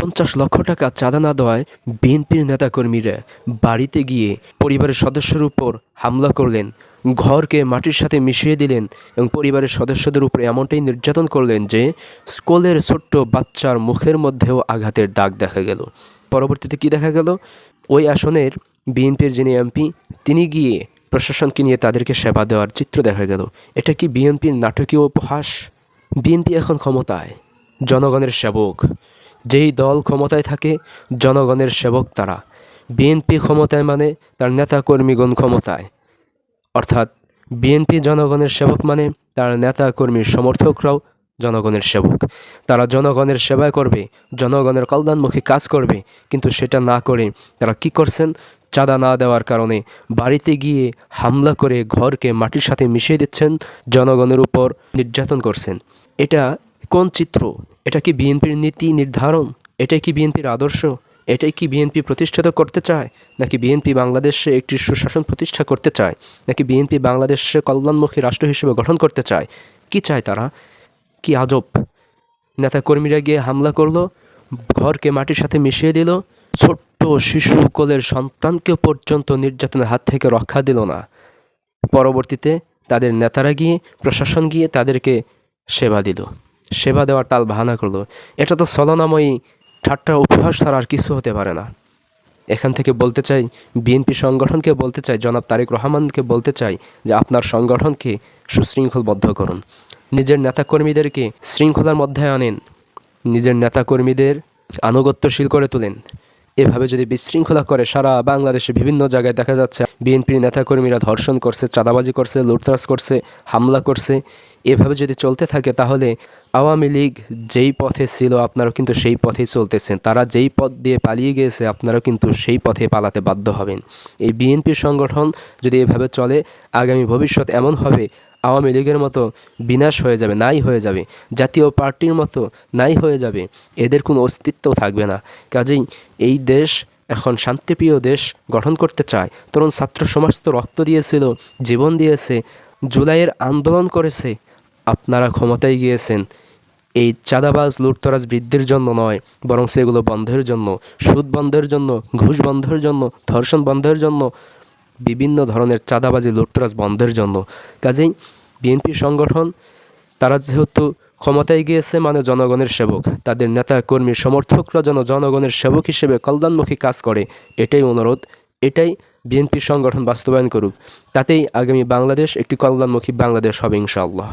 50 লক্ষ টাকা চাঁদা না দেওয়ায় বিএনপির নেতাকর্মীরা বাড়িতে গিয়ে পরিবারের সদস্যের উপর হামলা করলেন, ঘরকে মাটির সাথে মিশিয়ে দিলেন এবং পরিবারের সদস্যদের উপরে এমনটাই নির্যাতন করলেন যে কোলের ছোট্ট বাচ্চার মুখের মধ্যেও আঘাতের দাগ দেখা গেল। পরবর্তীতে কি দেখা গেল, ওই আসনের বিএনপির যিনি এমপি তিনি গিয়ে প্রশাসনকে নিয়ে তাদেরকে সেবা দেওয়ার চিত্র দেখা গেল। এটা কি বিএনপির নাটকীয় উপহাস? বিএনপি এখন ক্ষমতায়, জনগণের সেবক। যেই দল ক্ষমতায় থাকে জনগণের সেবক তারা। বিএনপি ক্ষমতায় মানে তার নেতাকর্মীগণ ক্ষমতায়, অর্থাৎ বিএনপি জনগণের সেবক মানে তার নেতাকর্মীর সমর্থকরাও জনগণের সেবক। তারা জনগণের সেবা করবে, জনগণের কল্যাণমুখী কাজ করবে, কিন্তু সেটা না করে তারা কি করছেন, চাঁদা না দেওয়ার কারণে বাড়িতে গিয়ে হামলা করে ঘরকে মাটির সাথে মিশিয়ে দিচ্ছেন, জনগণের উপর নির্যাতন করছেন। এটা কোন চিত্র? এটা কি বিএনপির নীতি নির্ধারণ? এটাই কি বিএনপির আদর্শ? এটাই কি বিএনপি প্রতিষ্ঠিত করতে চায়? নাকি বিএনপি বাংলাদেশে একটি সুশাসন প্রতিষ্ঠা করতে চায়? নাকি বিএনপি বাংলাদেশে কল্যাণমুখী রাষ্ট্র হিসেবে গঠন করতে চায়? কি চায় তারা? কি আজব! নেতাকর্মীরা গিয়ে হামলা করলো, ঘরকে মাটির সাথে মিশিয়ে দিল, ছোট্ট শিশু কোলের সন্তানকে পর্যন্ত নির্যাতনের হাত থেকে রক্ষা দিল না। পরবর্তীতে তাদের নেতারা গিয়ে, প্রশাসন গিয়ে তাদেরকে সেবা দিল, সেবা দেওয়ার তাল বাহানা করলো। এটা তো ছলনাময়ী ঠাট্টা উপহাস ছাড়া আর কিছু হতে পারে না। এখান থেকে বলতে চাই, বিএনপি সংগঠনকে বলতে চাই, জনাব তারেক রহমানকে বলতে চাই যে আপনার সংগঠনকে সুশৃঙ্খলবদ্ধ করুন, নিজের নেতাকর্মীদেরকে শৃঙ্খলার মধ্যে আনেন, নিজের নেতাকর্মীদের আনুগত্যশীল করে তোলেন। এভাবে যদি বিশৃঙ্খলা করে, সারা বাংলাদেশে বিভিন্ন জায়গায় দেখা যাচ্ছে বিএনপির নেতাকর্মীরা ধর্ষণ করছে, চাঁদাবাজি করছে, লুটতরাজ করছে, হামলা করছে, এভাবে যদি চলতে থাকে তাহলে আওয়ামী লীগ যেই পথে ছিল আপনারাও কিন্তু সেই পথেই চলতেছেন। তারা যেই পথ দিয়ে পালিয়ে গিয়েছে আপনারাও কিন্তু সেই পথে পালাতে বাধ্য হবেন। এই বিএনপির সংগঠন যদি এভাবে চলে, আগামী ভবিষ্যৎ এমন হবে আওয়ামী লীগের মতো বিনাশ হয়ে যাবে, নাই হয়ে যাবে, জাতীয় পার্টির মতো নাই হয়ে যাবে, এদের কোনো অস্তিত্বও থাকবে না। কাজেই এই দেশ এখন শান্তিপ্রিয় দেশ গঠন করতে চায়। তরুণ ছাত্র সমাজ তো রক্ত দিয়েছিল, জীবন দিয়েছে, জুলাইয়ের আন্দোলন করেছে। আপনারা ক্ষমতায় গিয়েছেন এই চাঁদাবাজ লুটতরাজ বৃদ্ধির জন্য নয়, বরং সেগুলো বন্ধের জন্য, সুদ বন্ধের জন্য, ঘুষ বন্ধের জন্য, ধর্ষণ বন্ধের জন্য, বিভিন্ন ধরনের চাঁদাবাজি লুটতরাজ বন্ধের জন্য। কাজেই বিএনপি সংগঠন তারা যেহেতু ক্ষমতায় গিয়েছে মানে জনগণের সেবক, তাদের নেতা কর্মী সমর্থকরা যেন জনগণের সেবক হিসেবে কল্যাণমুখী কাজ করে, এটাই অনুরোধ। এটাই বিএনপি সংগঠন বাস্তবায়ন করুক, তাতেই আগামী বাংলাদেশ একটি কল্যাণমুখী বাংলাদেশ হবে ইনশাআল্লাহ।